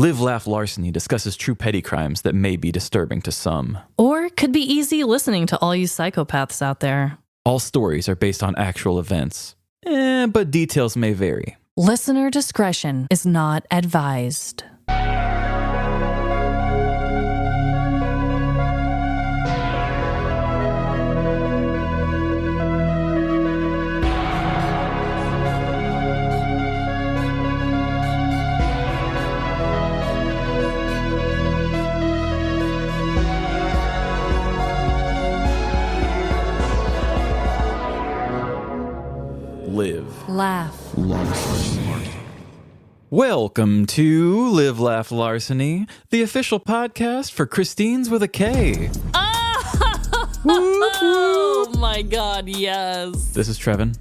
Live, Laugh, Larceny discusses true petty crimes that may be disturbing to some. Or could be easy listening to all you psychopaths out there. All stories are based on actual events, but details may vary. Listener discretion is not advised. Live, Laugh. Larceny. Welcome to Live, Laugh, Larceny, the official podcast for Christines with a K. Oh my God, yes. This is Trevin.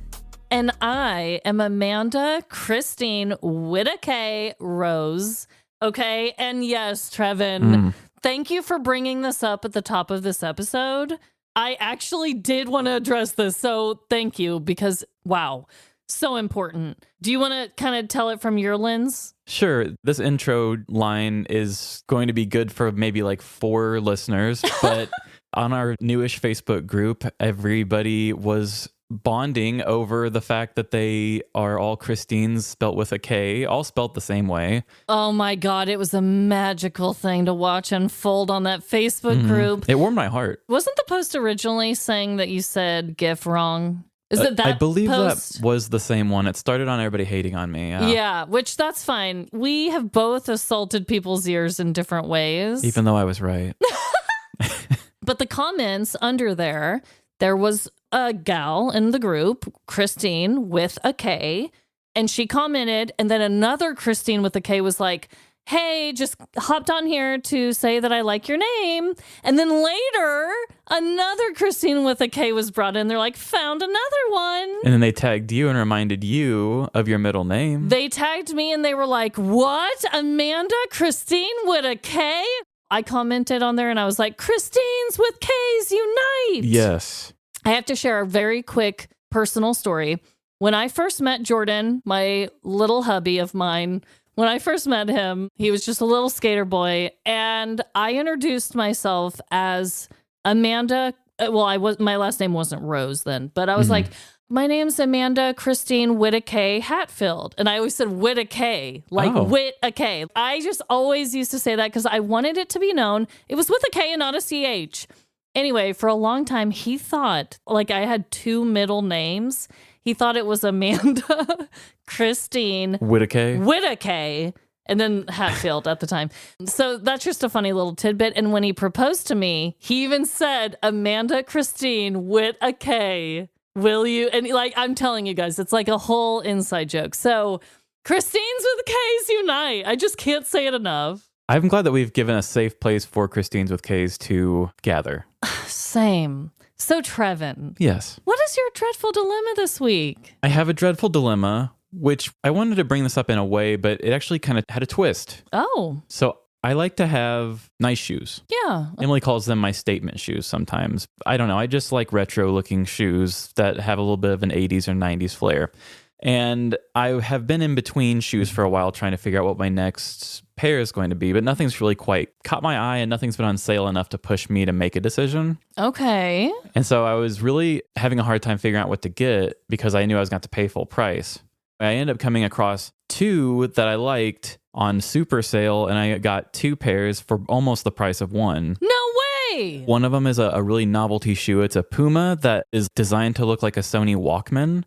And I am Amanda Christine Whittaker Rose. Okay, and yes, Trevin, thank you for bringing this up at the top of this episode. I actually did want to address this, so thank you, because, wow, so important. Do you want to kind of tell it from your lens? Sure. This intro line is going to be good for maybe like 4 listeners, but on our newish Facebook group, everybody was bonding over the fact that they are all Christines spelt with a K, all spelt the same way. Oh my God, it was a magical thing to watch unfold on that Facebook group. It warmed my heart. Wasn't the post originally saying that you said GIF wrong? Is it that I believe post? that was the same one. It started on everybody hating on me. Yeah, which that's fine. We have both assaulted people's ears in different ways. Even though I was right. But the comments under there was a gal in the group, Christine with a K, and she commented, and then another Christine with a K was like, hey, just hopped on here to say that I like your name. And then later, another Christine with a K was brought in. They're like, found another one. And then they tagged you and reminded you of your middle name. They tagged me and they were like, what? Amanda Christine with a K? I commented on there and I was like, Christines with Ks unite. Yes. I have to share a very quick personal story. When I first met Jordan, my little hubby of mine, when I first met him, he was just a little skater boy, and I introduced myself as Amanda. Well, my last name wasn't Rose then, but I was like, my name's Amanda Christine Whittaker Hatfield. And I always said Whittaker, like Whittaker. I just always used to say that because I wanted it to be known. It was with a K and not a CH. Anyway, for a long time, he thought like I had 2 middle names. He thought it was Amanda Christine Whittaker, and then Hatfield at the time. So that's just a funny little tidbit. And when he proposed to me, he even said, Amanda Christine Whittaker, will you? And like, I'm telling you guys, it's like a whole inside joke. So Christines with K's unite. I just can't say it enough. I'm glad that we've given a safe place for Christines with Ks to gather. Same. So, Trevin. Yes. What is your dreadful dilemma this week? I have a dreadful dilemma, which I wanted to bring this up in a way, but it actually kind of had a twist. Oh. So I like to have nice shoes. Yeah. Emily calls them my statement shoes sometimes. I don't know. I just like retro looking shoes that have a little bit of an 80s or 90s flair. And I have been in between shoes for a while trying to figure out what my next pair is going to be, but nothing's really quite caught my eye and nothing's been on sale enough to push me to make a decision. Okay. And so I was really having a hard time figuring out what to get because I knew I was going to have to pay full price. I ended up coming across 2 that I liked on super sale, and I got 2 pairs for almost the price of 1. No way! One of them is a really novelty shoe. It's a Puma that is designed to look like a Sony Walkman.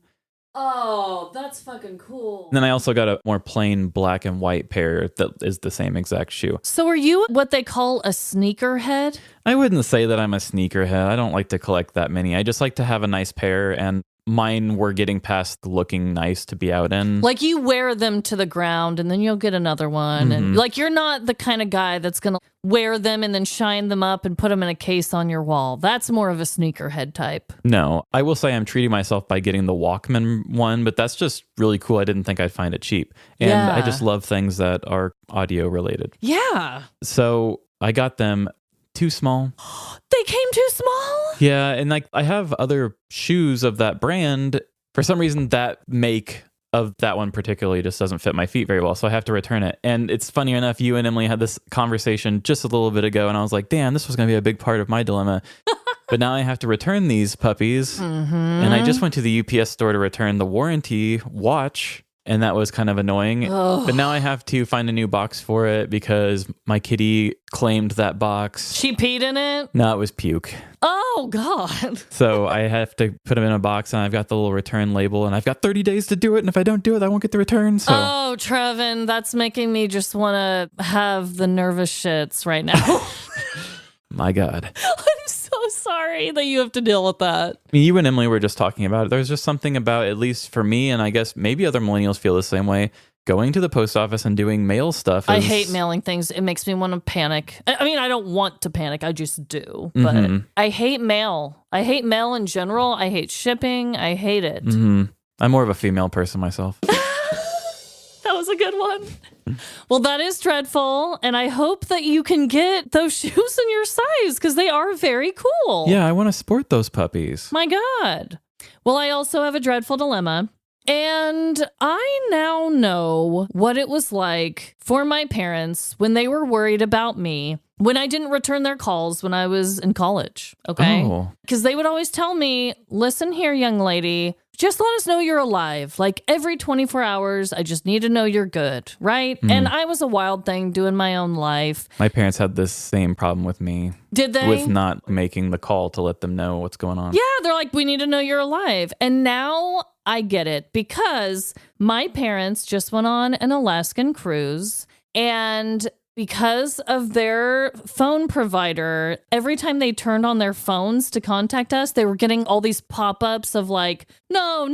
Oh, that's fucking cool. And then I also got a more plain black and white pair that is the same exact shoe. So are you what they call a sneakerhead? I wouldn't say that I'm a sneakerhead. I don't like to collect that many. I just like to have a nice pair, and mine were getting past looking nice to be out in. Like you wear them to the ground and then you'll get another one. And like you're not the kind of guy that's going to wear them and then shine them up and put them in a case on your wall. That's more of a sneakerhead type. No, I will say I'm treating myself by getting the Walkman one, but that's just really cool. I didn't think I'd find it cheap. And Yeah. I just love things that are audio related. Yeah. So I got them too small. They came too small? Yeah, and like I have other shoes of that brand. For some reason, that make of that one particularly just doesn't fit my feet very well, so I have to return it. And it's funny enough, you and Emily had this conversation just a little bit ago, and I was like, damn, this was going to be a big part of my dilemma. But now I have to return these puppies. And I just went to the UPS store to return the warranty watch, and that was kind of annoying. But now I have to find a new box for it because my kitty claimed that box. She peed in it? No, it was puke. Oh, God. So I have to put them in a box, and I've got the little return label, and I've got 30 days to do it. And if I don't do it, I won't get the return. So. Oh, Trevin, that's making me just want to have the nervous shits right now. My God. I'm so sorry that you have to deal with that. I mean, you and Emily were just talking about it. There's just something about, at least for me, and I guess maybe other millennials feel the same way, going to the post office and doing mail stuff. I hate mailing things. It makes me want to panic. I mean, I don't want to panic. I just do. But I hate mail. I hate mail in general. I hate shipping. I hate it. I'm more of a female person myself. That was a good one. Well, that is dreadful, and I hope that you can get those shoes in your size because they are very cool. Yeah, I want to sport those puppies. My God. Well, I also have a dreadful dilemma, and I now know what it was like for my parents when they were worried about me when I didn't return their calls when I was in college, okay? Because they would always tell me, listen here, young lady, just let us know you're alive. Like every 24 hours, I just need to know you're good, right? And I was a wild thing doing my own life. My parents had this same problem with me. Did they? With not making the call to let them know what's going on. Yeah, they're like, we need to know you're alive. And now I get it because my parents just went on an Alaskan cruise, and because of their phone provider, every time they turned on their phones to contact us, they were getting all these pop-ups of like, no,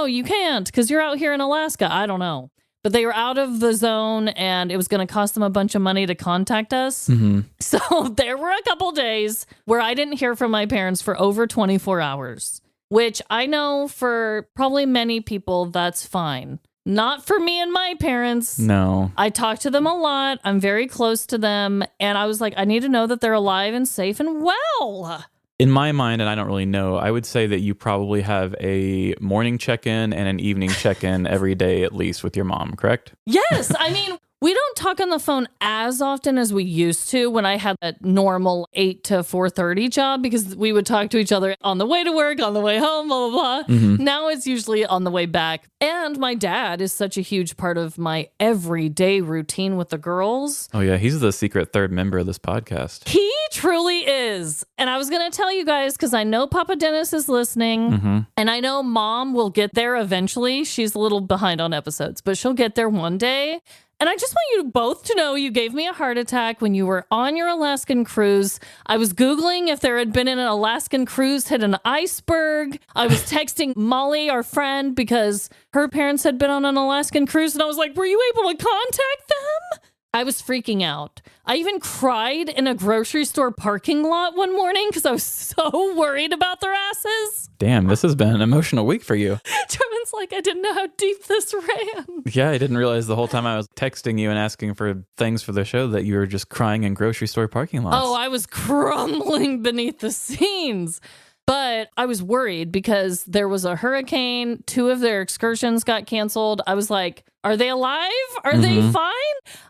you can't because you're out here in Alaska. I don't know. But they were out of the zone, and it was going to cost them a bunch of money to contact us. So there were a couple days where I didn't hear from my parents for over 24 hours, which I know for probably many people, that's fine. Not for me and my parents. No. I talk to them a lot. I'm very close to them. And I was like, I need to know that they're alive and safe and well. In my mind, and I don't really know, I would say that you probably have a morning check-in and an evening check-in every day at least with your mom, correct? Yes. I mean, we don't talk on the phone as often as we used to when I had a normal 8 to 4:30 job because we would talk to each other on the way to work, on the way home, blah, blah, blah. Now it's usually on the way back. And my dad is such a huge part of my everyday routine with the girls. Oh, yeah. He's the secret third member of this podcast. He truly is. And I was going to tell you guys because I know Papa Dennis is listening and I know Mom will get there eventually. She's a little behind on episodes, but she'll get there one day. And I just want you both to know you gave me a heart attack when you were on your Alaskan cruise. I was Googling if there had been an Alaskan cruise hit an iceberg. I was texting Molly, our friend, because her parents had been on an Alaskan cruise. And I was like, were you able to contact them? I was freaking out. I even cried in a grocery store parking lot one morning because I was so worried about their asses. Damn, this has been an emotional week for you. Trevin's like, I didn't know how deep this ran. Yeah, I didn't realize the whole time I was texting you and asking for things for the show that you were just crying in grocery store parking lots. Oh, I was crumbling beneath the scenes. But I was worried because there was a hurricane. 2 of their excursions got canceled. I was like, are they alive? Are they fine?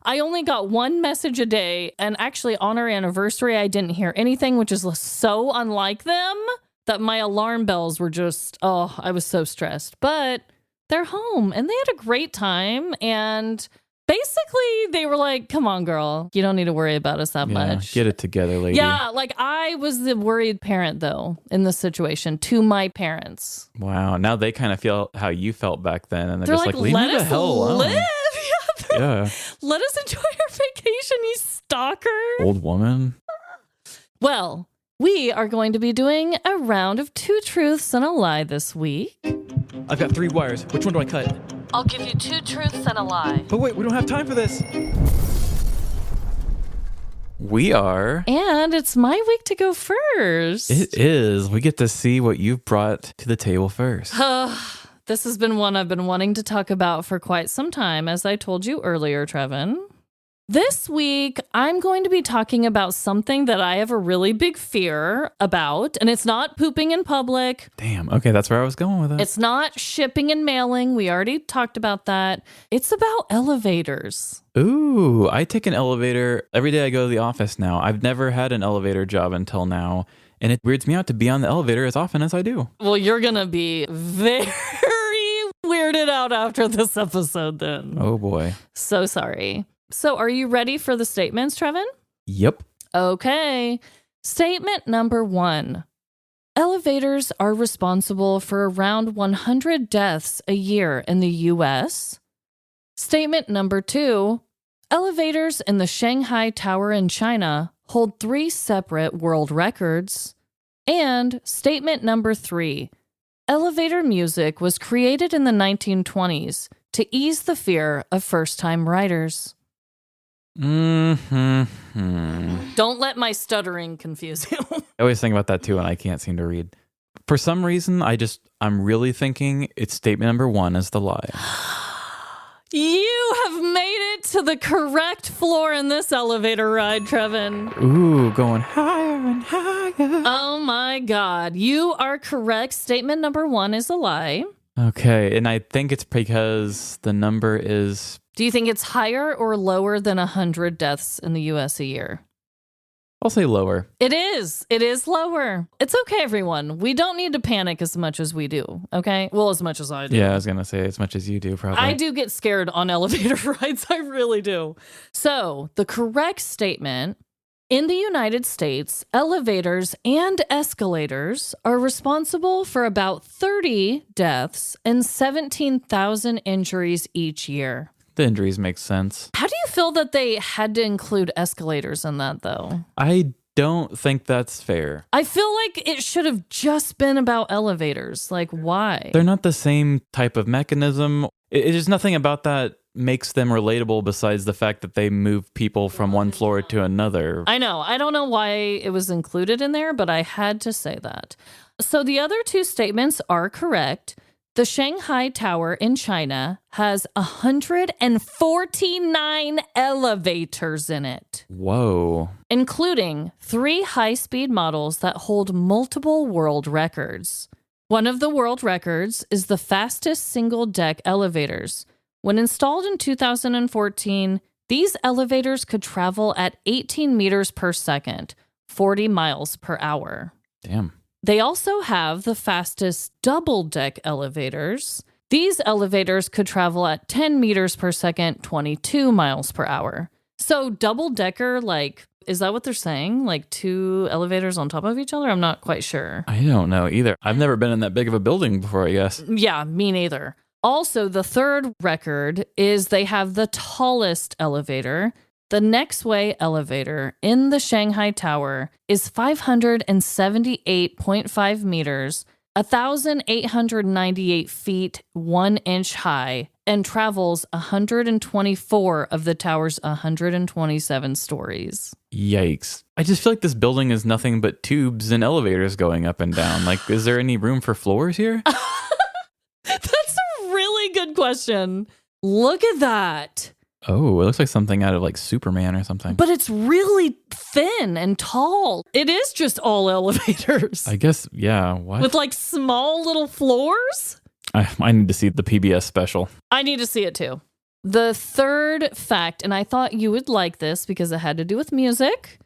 I only got 1 message a day. And actually, on our anniversary, I didn't hear anything, which is so unlike them that my alarm bells were just, I was so stressed. But they're home and they had a great time. And basically, they were like, come on, girl. You don't need to worry about us that much. Get it together, lady. Yeah, like I was the worried parent, though, in this situation to my parents. Wow. Now they kind of feel how you felt back then. And they're just like, leave let me the us hell alone. live. Yeah. Let us enjoy our vacation, you stalker. Old woman. Well, we are going to be doing a round of 2 truths and a lie this week. I've got 3 wires. Which one do I cut? I'll give you 2 truths and a lie. But wait, we don't have time for this. We are. And it's my week to go first. It is. We get to see what you've brought to the table first. This has been one I've been wanting to talk about for quite some time, as I told you earlier, Trevin. This week, I'm going to be talking about something that I have a really big fear about, and it's not pooping in public. Damn. Okay, that's where I was going with it. It's not shipping and mailing. We already talked about that. It's about elevators. Ooh, I take an elevator every day I go to the office now. I've never had an elevator job until now, and it weirds me out to be on the elevator as often as I do. Well, you're going to be very weirded out after this episode then. Oh boy. So sorry. So are you ready for the statements, Trevin? Yep. Okay. Statement number 1. Elevators are responsible for around 100 deaths a year in the U.S. Statement number 2. Elevators in the Shanghai Tower in China hold 3 separate world records. And statement number 3. Elevator music was created in the 1920s to ease the fear of first-time riders. Mm-hmm. Don't let my stuttering confuse you. I always think about that too, and I can't seem to read. For some reason, I'm really thinking it's statement number 1 is the lie. You have made it to the correct floor in this elevator ride, Trevin. Ooh, going higher and higher. Oh my God. You are correct. Statement number 1 is a lie. Okay, and I think it's because the number is... Do you think it's higher or lower than 100 deaths in the U.S. a year? I'll say lower. It is. It is lower. It's okay, everyone. We don't need to panic as much as we do, okay? Well, as much as I do. Yeah, I was going to say as much as you do, probably. I do get scared on elevator rides. I really do. So, the correct statement, in the United States, elevators and escalators are responsible for about 30 deaths and 17,000 injuries each year. The injuries make sense. How do you feel that they had to include escalators in that, though? I don't think that's fair. I feel like it should have just been about elevators. Like, why? They're not the same type of mechanism. There's nothing about that makes them relatable besides the fact that they move people from one floor to another. I know. I don't know why it was included in there, but I had to say that. So the other 2 statements are correct. The Shanghai Tower in China has 149 elevators in it. Whoa. Including 3 high-speed models that hold multiple world records. One of the world records is the fastest single-deck elevators. When installed in 2014, these elevators could travel at 18 meters per second, 40 miles per hour. Damn. They also have the fastest double-deck elevators. These elevators could travel at 10 meters per second, 22 miles per hour. So double-decker, like, is that what they're saying? Like 2 elevators on top of each other? I'm not quite sure. I don't know either. I've never been in that big of a building before, I guess. Yeah, me neither. Also, the third record is they have the tallest elevator. The next way elevator in the Shanghai Tower is 578.5 meters, 1,898 feet, 1 inch high, and travels 124 of the tower's 127 stories. Yikes. I just feel like this building is nothing but tubes and elevators going up and down. Like, is there any room for floors here? That's a really good question. Look at that. Oh, it looks like something out of like Superman or something. But it's really thin and tall. It is just all elevators. I guess, yeah. What? With like small little floors? I need to see the PBS special. I need to see it too. The third fact, and I thought you would like this because it had to do with music.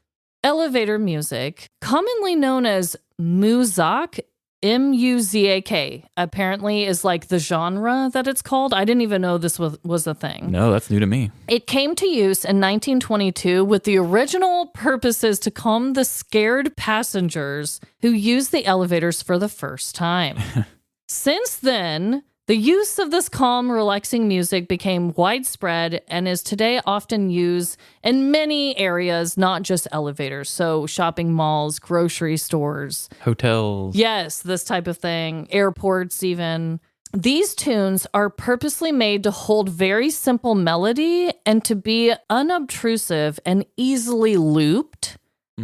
Elevator music, commonly known as muzak, M-U-Z-A-K, apparently is like the genre that it's called. I didn't even know this was a thing. No, that's new to me. It came to use in 1922 with the original purposes to calm the scared passengers who used the elevators for the first time. Since then, the use of this calm, relaxing music became widespread and is today often used in many areas, not just elevators. So shopping malls, grocery stores. Hotels. Yes, this type of thing. Airports even. These tunes are purposely made to hold very simple melody and to be unobtrusive and easily looped.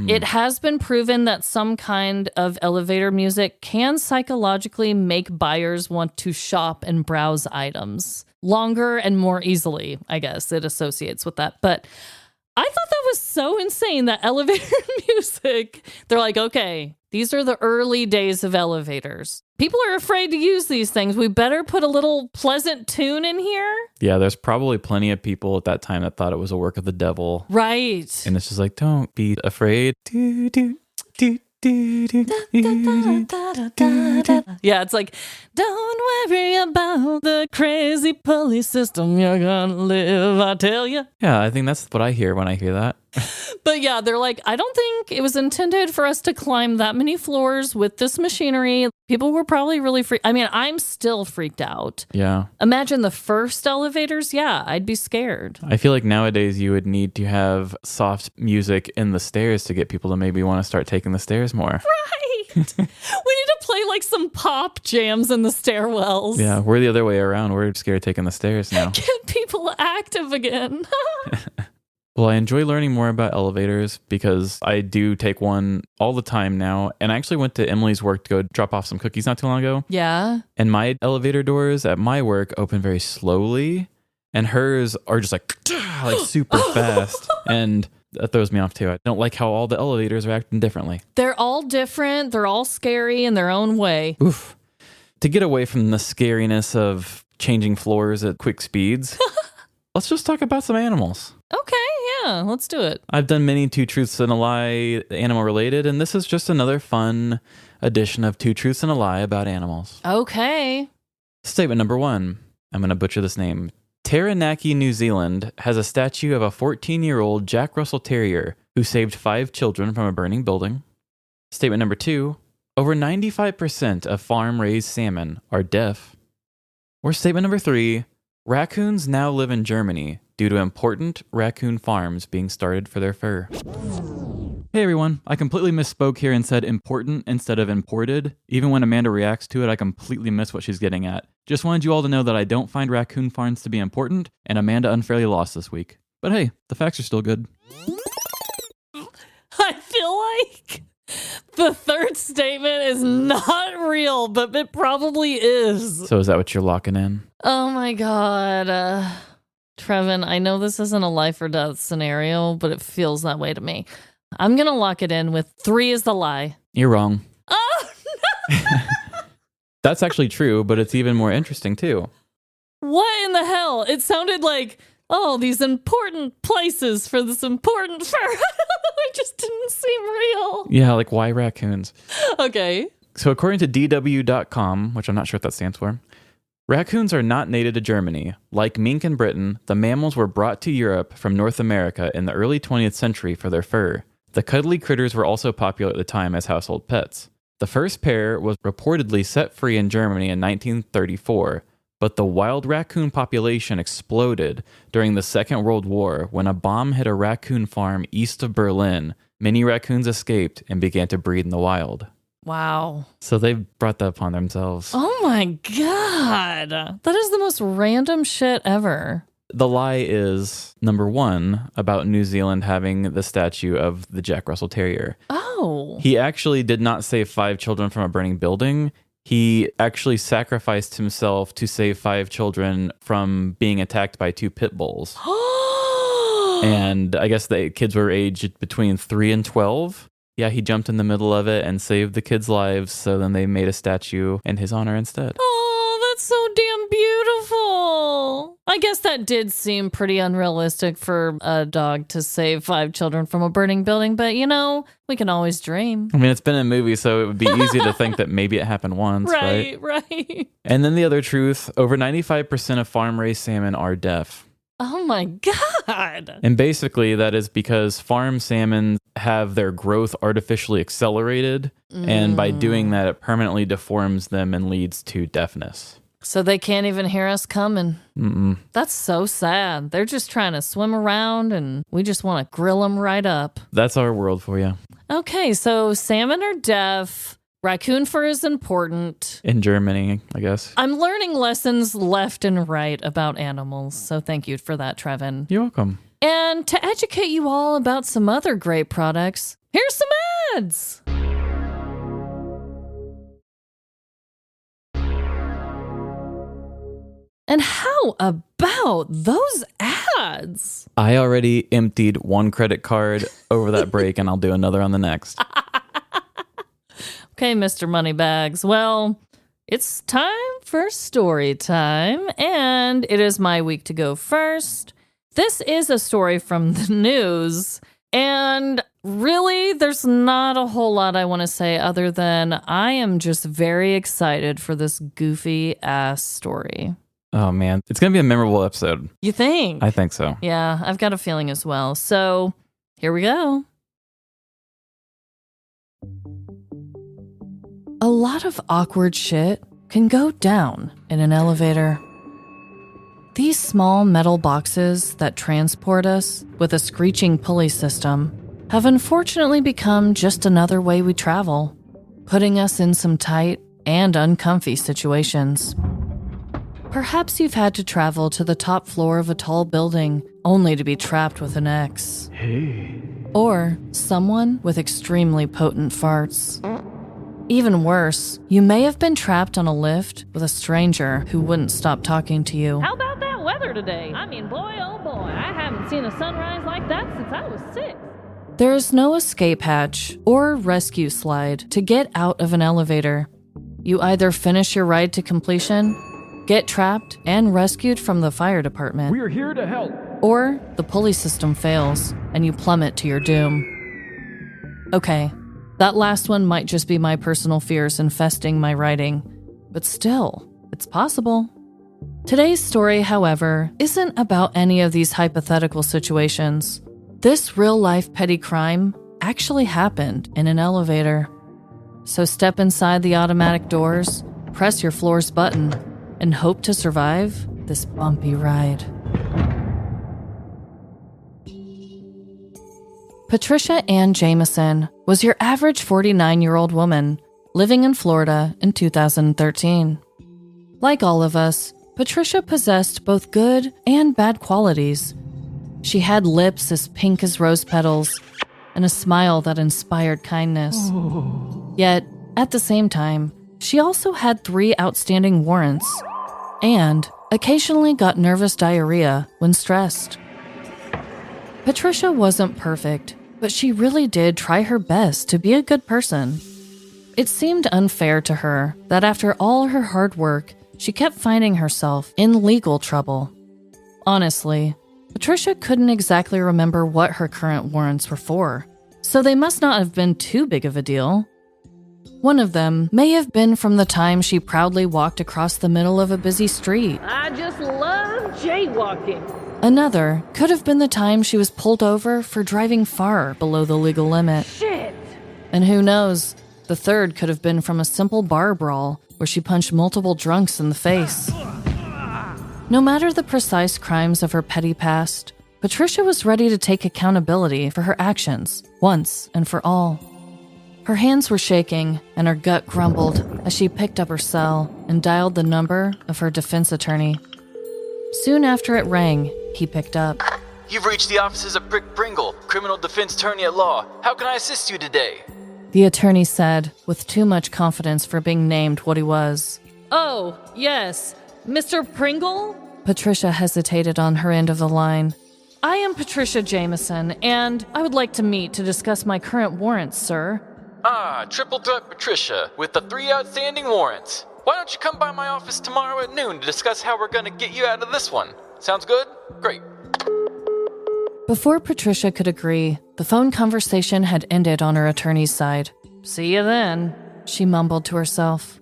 It has been proven that some kind of elevator music can psychologically make buyers want to shop and browse items longer and more easily. I guess it associates with that. But I thought that was so insane, that elevator music. They're like, okay, these are the early days of elevators. People are afraid to use these things. We better put a little pleasant tune in here. Yeah, there's probably plenty of people at that time that thought it was a work of the devil. Right. And it's just like, don't be afraid. Do, do, do, do, do, yeah, it's like, don't worry about the crazy pulley system. You're gonna live, I tell you. Yeah, I think that's what I hear when I hear that. But yeah, they're like, I don't think it was intended for us to climb that many floors with this machinery. People were probably really freaked. I mean, I'm still freaked out. Yeah. Imagine the first elevators. Yeah, I'd be scared. I feel like nowadays you would need to have soft music in the stairs to get people to maybe want to start taking the stairs more. Right. We need to play like some pop jams in the stairwells. Yeah, we're the other way around. We're scared of taking the stairs now. Get people active again. Well, I enjoy learning more about elevators because I do take one all the time now. And I actually went to Emily's work to go drop off some cookies not too long ago. Yeah. And my elevator doors at my work open very slowly. And hers are just like super fast. And that throws me off too. I don't like how all the elevators are acting differently. They're all different. They're all scary in their own way. Oof. To get away from the scariness of changing floors at quick speeds, let's just talk about some animals. Okay, yeah, let's do it. I've done many Two Truths and a Lie animal related, and this is just another fun edition of Two Truths and a Lie about animals. Okay. Statement number 1. I'm going to butcher this name. Taranaki, New Zealand has a statue of a 14-year-old Jack Russell Terrier who saved 5 children from a burning building. Statement number 2. Over 95% of farm-raised salmon are deaf. Or statement number 3. Raccoons now live in Germany due to important raccoon farms being started for their fur. Hey everyone, I completely misspoke here and said important instead of imported. Even when Amanda reacts to it, I completely miss what she's getting at. Just wanted you all to know that I don't find raccoon farms to be important, and Amanda unfairly lost this week. But hey, the facts are still good. I feel like the third statement is not real, but it probably is. So is that what you're locking in? Oh my God. Trevin, I know this isn't a life or death scenario, but it feels that way to me. I'm going to lock it in with 3 is the lie. You're wrong. Oh, no. That's actually true, but it's even more interesting too. What in the hell? It sounded like, oh, these important places for this important fur. It just didn't seem real. Yeah, like why raccoons? Okay. So according to DW.com, which I'm not sure what that stands for, raccoons are not native to Germany. Like mink in Britain, the mammals were brought to Europe from North America in the early 20th century for their fur. The cuddly critters were also popular at the time as household pets. The first pair was reportedly set free in Germany in 1934, but the wild raccoon population exploded during the Second World War when a bomb hit a raccoon farm east of Berlin. Many raccoons escaped and began to breed in the wild. Wow. So they brought that upon themselves. Oh my God. That is the most random shit ever. The lie is, number 1, about New Zealand having the statue of the Jack Russell Terrier. Oh. He actually did not save 5 children from a burning building. He actually sacrificed himself to save 5 children from being attacked by 2 pit bulls. And I guess the kids were aged between 3 and 12. Yeah, he jumped in the middle of it and saved the kids' lives, so then they made a statue in his honor instead. Oh, that's so damn beautiful. I guess that did seem pretty unrealistic for a dog to save 5 children from a burning building, but you know, we can always dream. I mean, it's been a movie, so it would be easy to think that maybe it happened once, right? Right. And then the other truth, over 95% of farm-raised salmon are deaf. Oh my God. And basically that is because farm salmon have their growth artificially accelerated. And by doing that, it permanently deforms them and leads to deafness. So they can't even hear us coming. Mm-mm. That's so sad. They're just trying to swim around and we just want to grill them right up. That's our world for you. Okay, so salmon are deaf. Raccoon fur is important. In Germany, I guess. I'm learning lessons left and right about animals, so thank you for that, Trevin. You're welcome. And to educate you all about some other great products, here's some ads. And how about those ads? I already emptied one credit card over that break, and I'll do another on the next. Okay, Mr. Moneybags. Well, it's time for story time, and it is my week to go first. This is a story from the news, and really, there's not a whole lot I want to say other than I am just very excited for this goofy-ass story. Oh, man. It's going to be a memorable episode. You think? I think so. Yeah, I've got a feeling as well. So, here we go. A lot of awkward shit can go down in an elevator. These small metal boxes that transport us with a screeching pulley system have unfortunately become just another way we travel, putting us in some tight and uncomfy situations. Perhaps you've had to travel to the top floor of a tall building only to be trapped with an ex. Hey. Or someone with extremely potent farts. Even worse, you may have been trapped on a lift with a stranger who wouldn't stop talking to you. How about that weather today? I mean, boy, oh boy, I haven't seen a sunrise like that since I was 6. There is no escape hatch or rescue slide to get out of an elevator. You either finish your ride to completion, get trapped and rescued from the fire department, We're here to help. or the pulley system fails and you plummet to your doom. Okay, that last one might just be my personal fears infesting my writing, but still, it's possible. Today's story, however, isn't about any of these hypothetical situations. This real-life petty crime actually happened in an elevator. So step inside the automatic doors, press your floor's button, and hope to survive this bumpy ride. Patricia Ann Jameson was your average 49-year-old woman living in Florida in 2013. Like all of us, Patricia possessed both good and bad qualities. She had lips as pink as rose petals and a smile that inspired kindness. Yet, at the same time, she also had 3 outstanding warrants and occasionally got nervous diarrhea when stressed. Patricia wasn't perfect, but she really did try her best to be a good person. It seemed unfair to her that after all her hard work, she kept finding herself in legal trouble. Honestly, Patricia couldn't exactly remember what her current warrants were for, so they must not have been too big of a deal. One of them may have been from the time she proudly walked across the middle of a busy street. I just love jaywalking. Another could have been the time she was pulled over for driving far below the legal limit. Shit. And who knows, the third could have been from a simple bar brawl where she punched multiple drunks in the face. No matter the precise crimes of her petty past, Patricia was ready to take accountability for her actions once and for all. Her hands were shaking and her gut grumbled as she picked up her cell and dialed the number of her defense attorney. Soon after it rang, he picked up. You've reached the offices of Brick Pringle, criminal defense attorney at law. How can I assist you today? The attorney said, with too much confidence for being named what he was. Oh, yes. Mr. Pringle? Patricia hesitated on her end of the line. I am Patricia Jameson, and I would like to meet to discuss my current warrants, sir. Triple threat Patricia, with the 3 outstanding warrants. Why don't you come by my office tomorrow at noon to discuss how we're gonna get you out of this one? Sounds good? Great. Before Patricia could agree, the phone conversation had ended on her attorney's side. See you then, she mumbled to herself.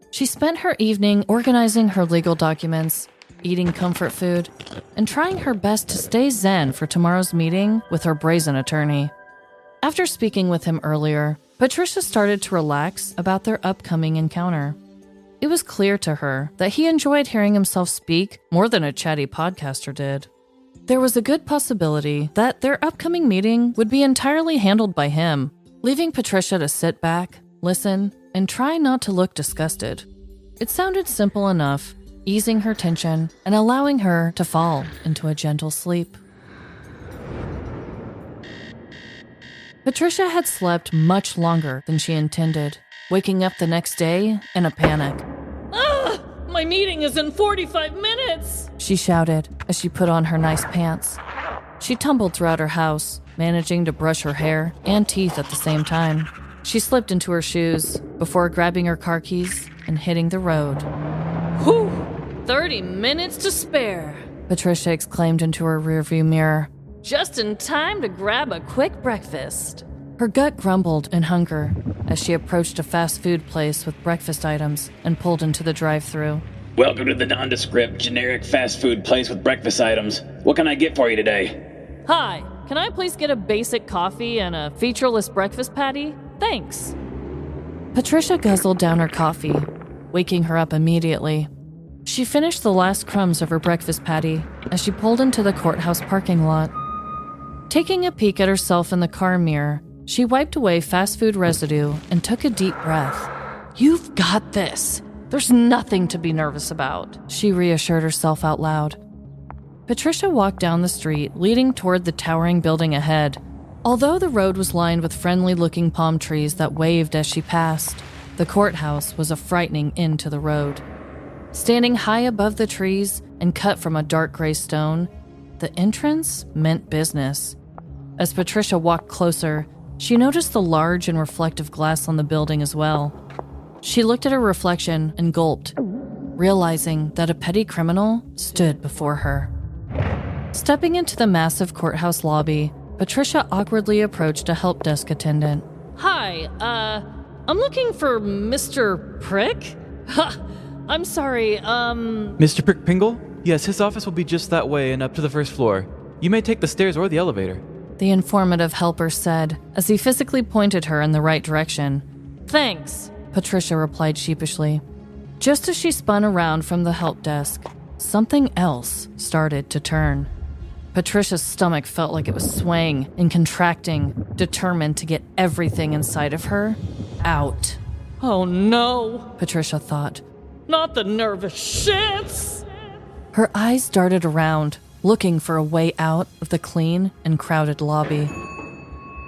She spent her evening organizing her legal documents, eating comfort food, and trying her best to stay zen for tomorrow's meeting with her brazen attorney. After speaking with him earlier, Patricia started to relax about their upcoming encounter. It was clear to her that he enjoyed hearing himself speak more than a chatty podcaster did. There was a good possibility that their upcoming meeting would be entirely handled by him, leaving Patricia to sit back, listen, and try not to look disgusted. It sounded simple enough, easing her tension and allowing her to fall into a gentle sleep. Patricia had slept much longer than she intended, waking up the next day in a panic. Ugh! My meeting is in 45 minutes, she shouted as she put on her nice pants. She tumbled throughout her house, managing to brush her hair and teeth at the same time. She slipped into her shoes before grabbing her car keys and hitting the road. Whew, 30 minutes to spare, Patricia exclaimed into her rearview mirror. just in time to grab a quick breakfast. Her gut grumbled in hunger as she approached a fast food place with breakfast items and pulled into the drive-thru. Welcome to the nondescript, generic fast food place with breakfast items. What can I get for you today? Hi, can I please get a basic coffee and a featureless breakfast patty? Thanks. Patricia guzzled down her coffee, waking her up immediately. She finished the last crumbs of her breakfast patty as she pulled into the courthouse parking lot. Taking a peek at herself in the car mirror, she wiped away fast food residue and took a deep breath. You've got this. There's nothing to be nervous about, she reassured herself out loud. Patricia walked down the street, leading toward the towering building ahead. Although the road was lined with friendly-looking palm trees that waved as she passed, the courthouse was a frightening end to the road. Standing high above the trees and cut from a dark gray stone, the entrance meant business. As Patricia walked closer, she noticed the large and reflective glass on the building as well. She looked at her reflection and gulped, realizing that a petty criminal stood before her. Stepping into the massive courthouse lobby, Patricia awkwardly approached a help desk attendant. Hi, I'm looking for Mr. Prick? Ha! I'm sorry, Mr. Prickpingle? Yes, his office will be just that way and up to the first floor. You may take the stairs or the elevator. The informative helper said as he physically pointed her in the right direction. Thanks, Patricia replied sheepishly. Just as she spun around from the help desk, something else started to turn. Patricia's stomach felt like it was swaying and contracting, determined to get everything inside of her out. Oh no, Patricia thought. not the nervous shits! Her eyes darted around, looking for a way out of the clean and crowded lobby.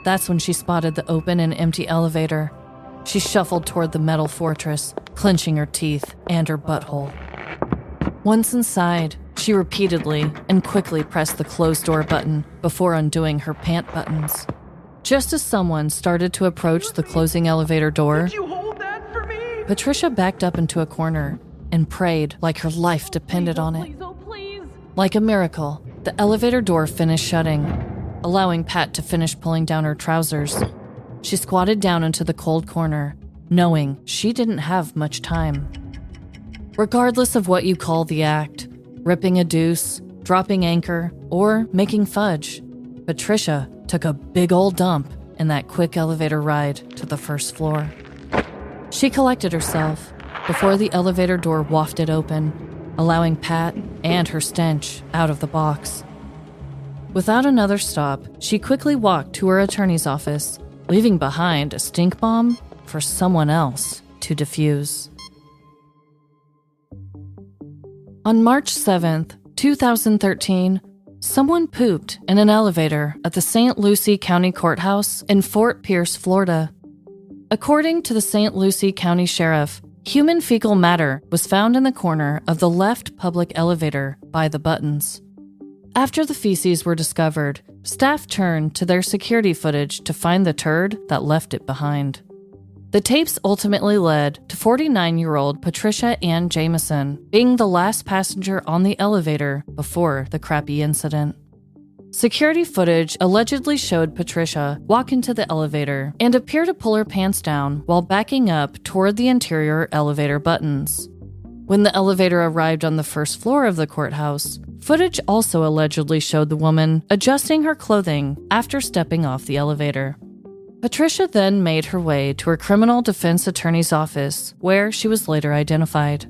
That's when she spotted the open and empty elevator. She shuffled toward the metal fortress, clenching her teeth and her butthole. Once inside, she repeatedly and quickly pressed the closed door button before undoing her pant buttons. Just as someone started to approach the closing elevator door, Did you hold that for me? Patricia backed up into a corner and prayed like her life depended on it. Please, oh please. Like a miracle, the elevator door finished shutting, allowing Pat to finish pulling down her trousers. She squatted down into the cold corner, knowing she didn't have much time. Regardless of what you call the act, ripping a deuce, dropping anchor, or making fudge, Patricia took a big old dump in that quick elevator ride to the first floor. She collected herself before the elevator door wafted open, allowing Pat and her stench out of the box. Without another stop, she quickly walked to her attorney's office, leaving behind a stink bomb for someone else to defuse. On March 7th, 2013, someone pooped in an elevator at the St. Lucie County Courthouse in Fort Pierce, Florida. According to the St. Lucie County Sheriff, human fecal matter was found in the corner of the left public elevator by the buttons. After the feces were discovered, staff turned to their security footage to find the turd that left it behind. The tapes ultimately led to 49-year-old Patricia Ann Jameson being the last passenger on the elevator before the crappy incident. Security footage allegedly showed Patricia walk into the elevator and appear to pull her pants down while backing up toward the interior elevator buttons. When the elevator arrived on the first floor of the courthouse, footage also allegedly showed the woman adjusting her clothing after stepping off the elevator. Patricia then made her way to her criminal defense attorney's office, where she was later identified.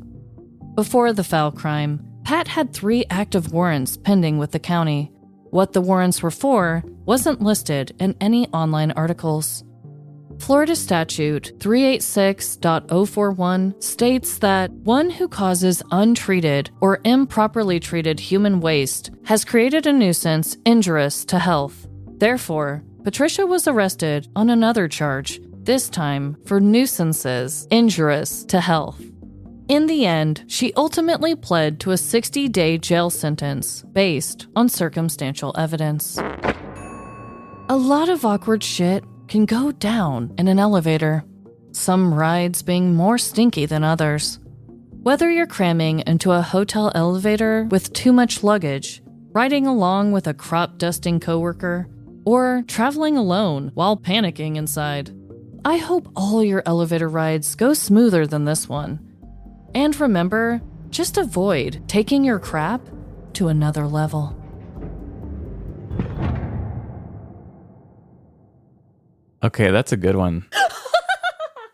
Before the foul crime, Pat had 3 active warrants pending with the county. What the warrants were for wasn't listed in any online articles. Florida Statute 386.041 states that one who causes untreated or improperly treated human waste has created a nuisance injurious to health. Therefore, Patricia was arrested on another charge, this time for nuisances injurious to health. In the end, she ultimately pled to a 60-day jail sentence based on circumstantial evidence. A lot of awkward shit can go down in an elevator, some rides being more stinky than others. Whether you're cramming into a hotel elevator with too much luggage, riding along with a crop-dusting coworker, or traveling alone while panicking inside, I hope all your elevator rides go smoother than this one. And remember, just avoid taking your crap to another level. Okay, that's a good one.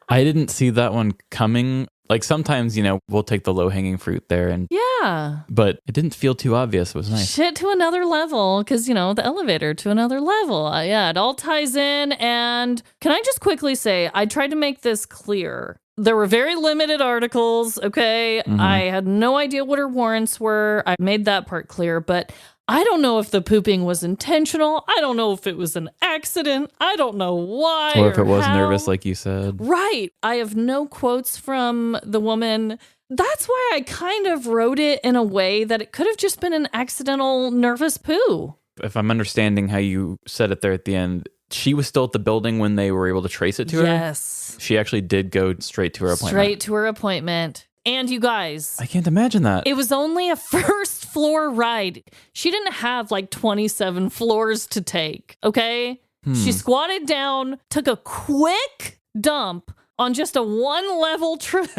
I didn't see that one coming. Like sometimes, we'll take the low-hanging fruit there, Yeah. but it didn't feel too obvious. It was nice. Shit to another level, because, the elevator to another level. Yeah, it all ties in. And can I just quickly say, I tried to make this clear. There were very limited articles, okay? Mhm. I had no idea what her warrants were. I made that part clear, but I don't know if the pooping was intentional. I don't know if it was an accident. I don't know why. Or if it was how. nervous, like you said. Right. I have no quotes from the woman. That's why I kind of wrote it in a way that it could have just been an accidental nervous poo. If I'm understanding how you said it there at the end, she was still at the building when they were able to trace it to her? Yes. She actually did go straight to her appointment. Straight to her appointment. And you guys, I can't imagine that. it was only a first floor ride. She didn't have like 27 floors to take, okay? She squatted down, took a quick dump on just a one-level trip.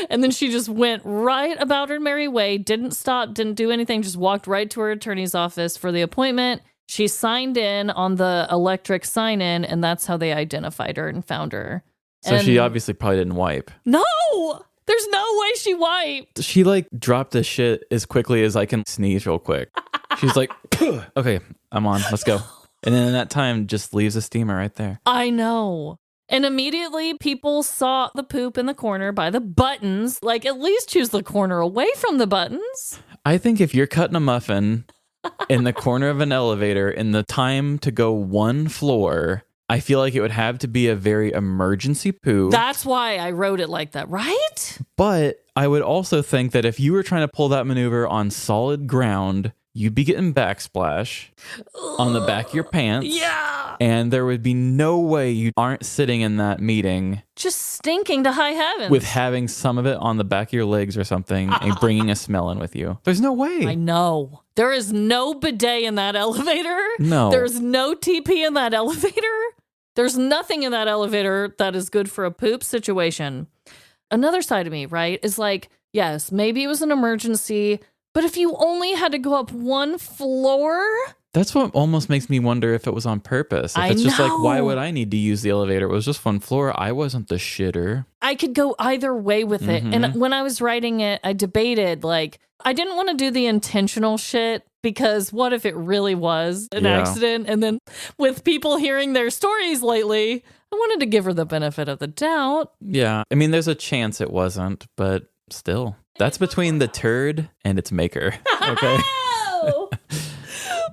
And then she just went right about her merry way, didn't stop, didn't do anything, just walked right to her attorney's office for the appointment. She signed in on the electric sign-in, and that's how they identified her and found her. So she And- obviously probably didn't wipe. No! There's no way she wiped. She dropped the shit as quickly as I can sneeze real quick. She's like, okay, I'm on, let's go. And then in that time, just leaves a steamer right there. I know. And immediately people saw the poop in the corner by the buttons. Like, at least choose the corner away from the buttons. I think if you're cutting a muffin in the corner of an elevator in the time to go one floor, I feel like it would have to be a very emergency poo. That's why I wrote it like that, right? But I would also think that if you were trying to pull that maneuver on solid ground, you'd be getting backsplash on the back of your pants. Yeah. And there would be no way you aren't sitting in that meeting Just stinking to high heavens. with having some of it on the back of your legs or something and bringing a smell in with you. There's no way. I know. There is no bidet in that elevator. No. There's no TP in that elevator. There's nothing in that elevator that is good for a poop situation. Another side of me, right, is like, yes, maybe it was an emergency, but if you only had to go up one floor, That's what almost makes me wonder if it was on purpose. If I it's just like, why know. would I need to use the elevator? It was just one floor. I wasn't the shitter. I could go either way with it. And when I was writing it, I debated, like, I didn't want to do the intentional shit because what if it really was an Yeah. accident? And then with people hearing their stories lately, I wanted to give her the benefit of the doubt. Yeah. I mean, there's a chance it wasn't, but still. That's between the turd and its maker. Okay.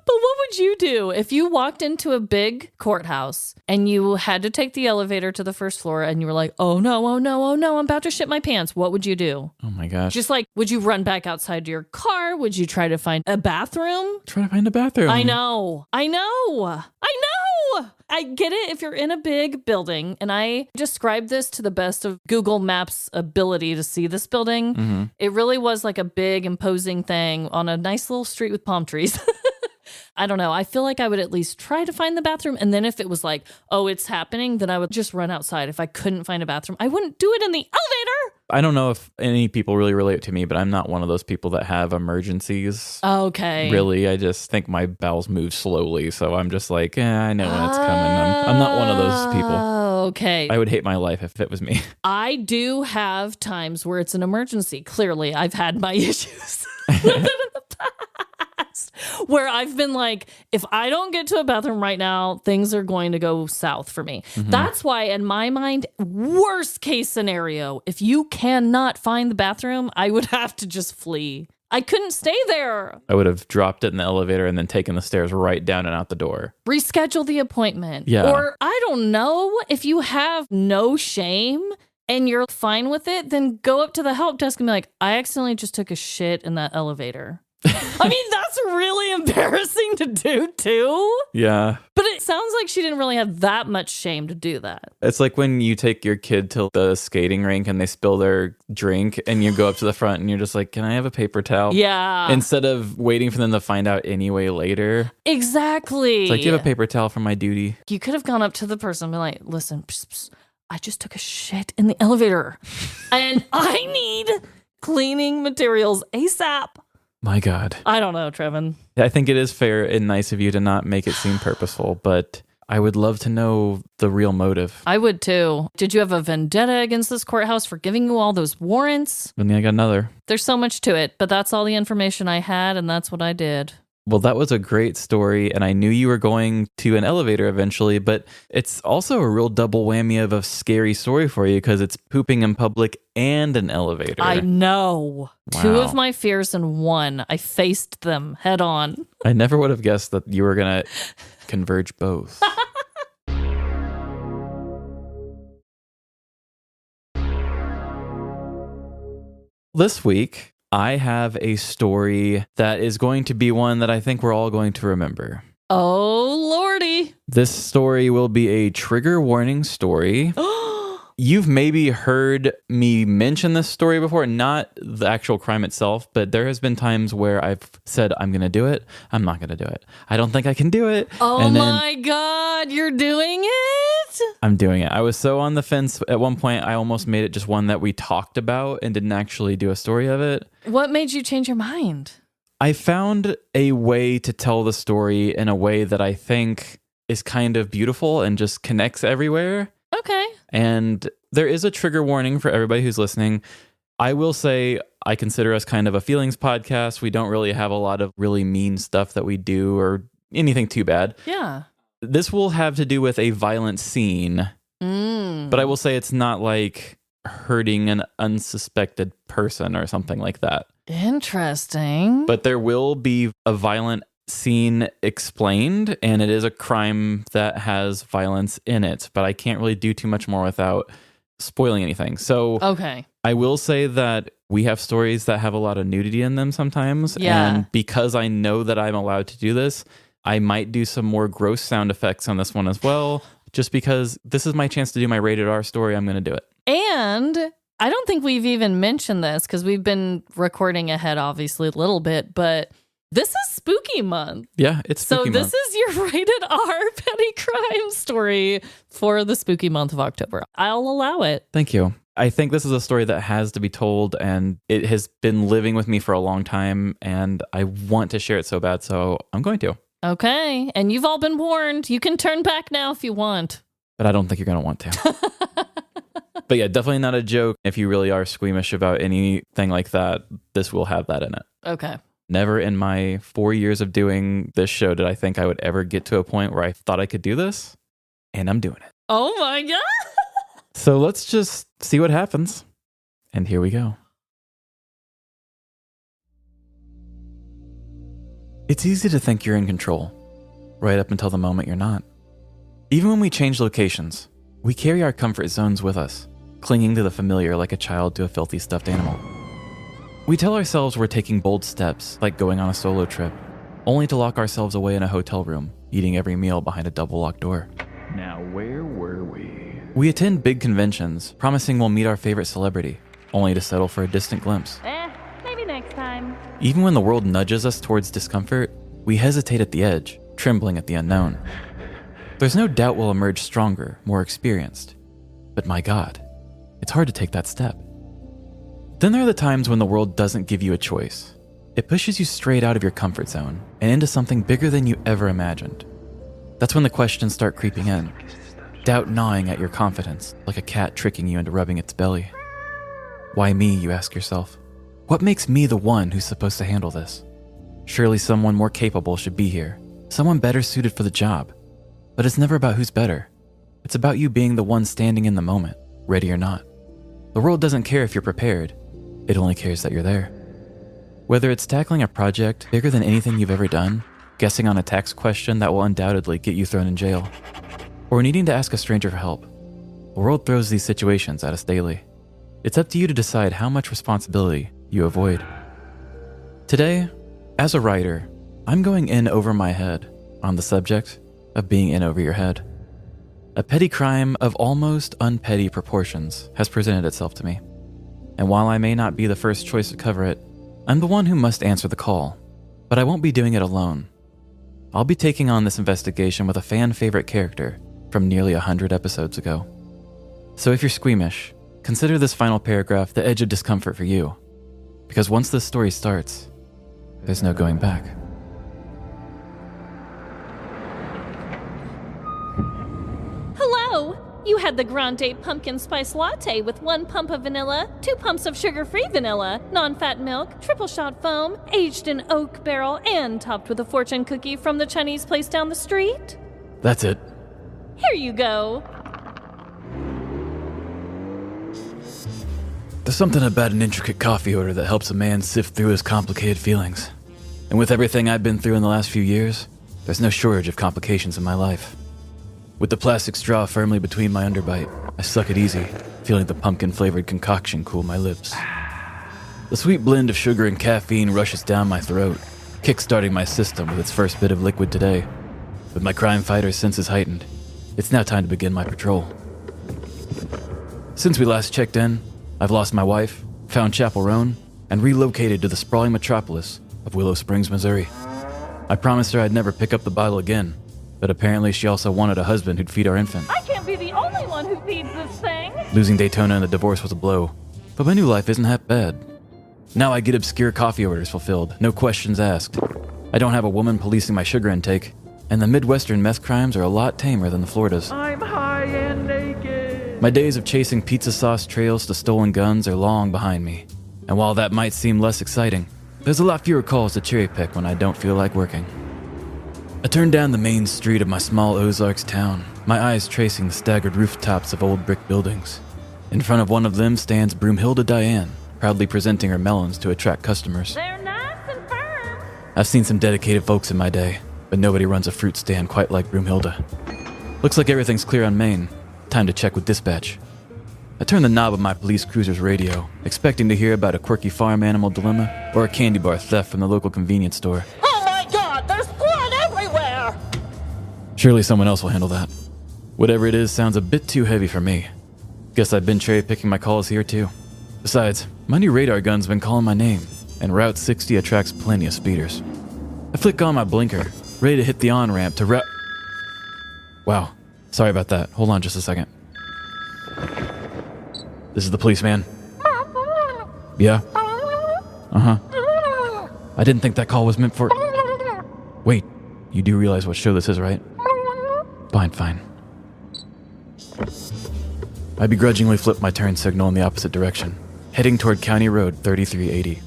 But what would you do if you walked into a big courthouse and you had to take the elevator to the first floor and you were like, oh no, oh no, oh no, I'm about to shit my pants? What would you do? Oh my gosh. Just like, would you run back outside to your car? Would you try to find a bathroom? try to find a bathroom. I know. I get it if you're in a big building, and I described this to the best of Google Maps' ability to see this building. Mm-hmm. It really was like a big, imposing thing on a nice little street with palm trees. I don't know. I feel like I would at least try to find the bathroom. And then if it was like, oh, it's happening, then I would just run outside. If I couldn't find a bathroom, I wouldn't do it in the elevator. I don't know if any people really relate to me, but I'm not one of those people that have emergencies. Okay. Really, I just think my bowels move slowly. So I'm just like, I know when it's coming. I'm not one of those people. Okay. I would hate my life if it was me. I do have times where it's an emergency. Clearly, I've had my issues with it in the past, where I've been like, if I don't get to a bathroom right now, things are going to go south for me. That's why, in my mind, worst case scenario, if you cannot find the bathroom, I would have to just flee. I couldn't stay there. I would have dropped it in the elevator and then taken the stairs right down and out the door. Reschedule the appointment. Yeah. Or I don't know, if you have no shame and you're fine with it, then go up to the help desk and be like, I accidentally just took a shit in that elevator. I mean, that's really embarrassing to do too. Yeah. But it sounds like she didn't really have that much shame to do that. It's like when you take your kid to the skating rink and they spill their drink and you go up to the front and you're just like, can I have a paper towel? Yeah. Instead of waiting for them to find out anyway later. Exactly. It's like, do you have a paper towel for my duty? You could have gone up to the person and been like, listen, I just took a shit in the elevator and I need cleaning materials ASAP. My God. I don't know, Trevin. I think it is fair and nice of you to not make it seem purposeful, but I would love to know the real motive. I would too. Did you have a vendetta against this courthouse for giving you all those warrants? And then I got another. There's so much to it, but that's all the information I had, and that's what I did. Well, that was a great story, and I knew you were going to an elevator eventually, but it's also a real double whammy of a scary story for you because it's pooping in public and an elevator. I know. Wow. 2 of my fears in one. I faced them head on. I never would have guessed that you were going to converge both. This week, I have a story that is going to be one that I think we're all going to remember. Oh, Lordy. This story will be a trigger warning story. You've maybe heard me mention this story before, not the actual crime itself, but there has been times where I've said, I'm going to do it. I'm not going to do it. I don't think I can do it. Oh my God, you're doing it? I'm doing it. I was so on the fence at one point, I almost made it just one that we talked about and didn't actually do a story of it. What made you change your mind? I found a way to tell the story in a way that I think is kind of beautiful and just connects everywhere. Okay. And there is a trigger warning for everybody who's listening. I will say I consider us kind of a feelings podcast. We don't really have a lot of really mean stuff that we do or anything too bad. Yeah. This will have to do with a violent scene, but I will say it's not like hurting an unsuspected person or something like that. Interesting. But there will be a violent scene explained, and it is a crime that has violence in it, but I can't really do too much more without spoiling anything. So okay. I will say that we have stories that have a lot of nudity in them sometimes. Yeah. And because I know that I'm allowed to do this, I might do some more gross sound effects on this one as well, just because this is my chance to do my rated R story. I'm going to do it. And I don't think we've even mentioned this because we've been recording ahead, obviously, a little bit, but this is spooky month. Yeah, it's spooky month. So this is your rated R petty crime story for the spooky month of October. I'll allow it. Thank you. I think this is a story that has to be told, and it has been living with me for a long time, and I want to share it so bad, so I'm going to. Okay. And you've all been warned. You can turn back now if you want. But I don't think you're going to want to. But yeah, definitely not a joke. If you really are squeamish about anything like that, this will have that in it. Okay. Never in my 4 years of doing this show did I think I would ever get to a point where I thought I could do this, and I'm doing it. Oh my God. So let's just see what happens. And here we go. It's easy to think you're in control, right up until the moment you're not. Even when we change locations, we carry our comfort zones with us, clinging to the familiar like a child to a filthy stuffed animal. We tell ourselves we're taking bold steps, like going on a solo trip, only to lock ourselves away in a hotel room, eating every meal behind a double-locked door. Now, where were we? We attend big conventions, promising we'll meet our favorite celebrity, only to settle for a distant glimpse. Maybe next time. Even when the world nudges us towards discomfort, we hesitate at the edge, trembling at the unknown. There's no doubt we'll emerge stronger, more experienced. But my God, it's hard to take that step. Then there are the times when the world doesn't give you a choice. It pushes you straight out of your comfort zone and into something bigger than you ever imagined. That's when the questions start creeping in, doubt gnawing at your confidence, like a cat tricking you into rubbing its belly. Why me, you ask yourself? What makes me the one who's supposed to handle this? Surely someone more capable should be here, someone better suited for the job. But it's never about who's better. It's about you being the one standing in the moment, ready or not. The world doesn't care if you're prepared. It only cares that you're there. Whether it's tackling a project bigger than anything you've ever done, guessing on a tax question that will undoubtedly get you thrown in jail, or needing to ask a stranger for help, The world throws these situations at us daily. It's up to you to decide how much responsibility you avoid. Today, as a writer, I'm going in over my head on the subject of being in over your head. A petty crime of almost unpetty proportions has presented itself to me. And while I may not be the first choice to cover it, I'm the one who must answer the call. But I won't be doing it alone. I'll be taking on this investigation with a fan-favorite character from nearly 100 episodes ago. So if you're squeamish, consider this final paragraph the edge of discomfort for you. Because once this story starts, there's no going back. Hello! You had the grande pumpkin spice latte with 1 pump of vanilla, 2 pumps of sugar-free vanilla, non-fat milk, triple shot foam, aged in oak barrel, and topped with a fortune cookie from the Chinese place down the street. That's it. Here you go. There's something about an intricate coffee order that helps a man sift through his complicated feelings. And with everything I've been through in the last few years, there's no shortage of complications in my life. With the plastic straw firmly between my underbite, I suck it easy, feeling the pumpkin-flavored concoction cool my lips. The sweet blend of sugar and caffeine rushes down my throat, kick-starting my system with its first bit of liquid today. With my crime fighter's senses heightened, it's now time to begin my patrol. Since we last checked in, I've lost my wife, found Chapel Roan, and relocated to the sprawling metropolis of Willow Springs, Missouri. I promised her I'd never pick up the bottle again, but apparently she also wanted a husband who'd feed our infant. I can't be the only one who feeds this thing. Losing Daytona in the divorce was a blow, but my new life isn't that bad. Now I get obscure coffee orders fulfilled, no questions asked. I don't have a woman policing my sugar intake, and the Midwestern meth crimes are a lot tamer than the Floridas. I'm high and naked. My days of chasing pizza sauce trails to stolen guns are long behind me, and while that might seem less exciting, there's a lot fewer calls to cherry pick when I don't feel like working. I turn down the main street of my small Ozarks town, my eyes tracing the staggered rooftops of old brick buildings. In front of one of them stands Broomhilda Diane, proudly presenting her melons to attract customers. They're nice and firm. I've seen some dedicated folks in my day, but nobody runs a fruit stand quite like Broomhilda. Looks like everything's clear on Main. Time to check with dispatch. I turn the knob of my police cruiser's radio, expecting to hear about a quirky farm animal dilemma or a candy bar theft from the local convenience store. Oh my God, there's blood everywhere! Surely someone else will handle that. Whatever it is sounds a bit too heavy for me. Guess I've been cherry-picking my calls here too. Besides, my new radar gun's been calling my name, and Route 60 attracts plenty of speeders. I flick on my blinker, ready to hit the on-ramp to Wow, sorry about that. Hold on just a second. This is the policeman. Yeah? Uh-huh. I didn't think that call was meant for... Wait, you do realize what show this is, right? Fine. I begrudgingly flip my turn signal in the opposite direction, heading toward County Road 3380.